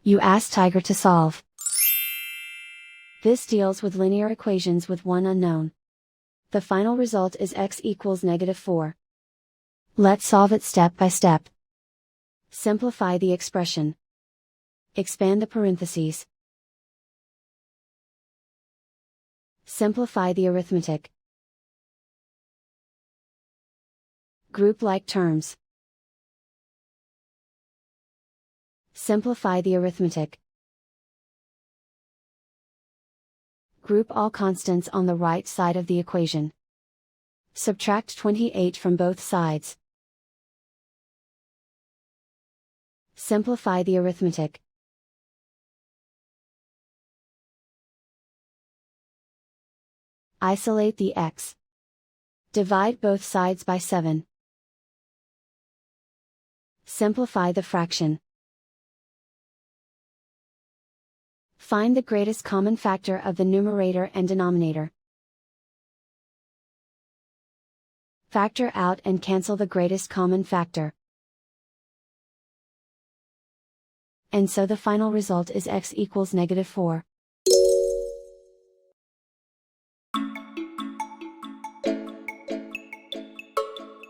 You ask Tiger to solve. This deals with linear equations with one unknown. The final result is x equals -4. Let's solve it step by step. Simplify the expression. Expand the parentheses. Simplify the arithmetic. Group like terms. Simplify the arithmetic. Group all constants on the right side of the equation. Subtract 28 from both sides. Simplify the arithmetic. Isolate the x. Divide both sides by 7. Simplify the fraction. Find the greatest common factor of the numerator and denominator. Factor out and cancel the greatest common factor. And so the final result is x equals -4.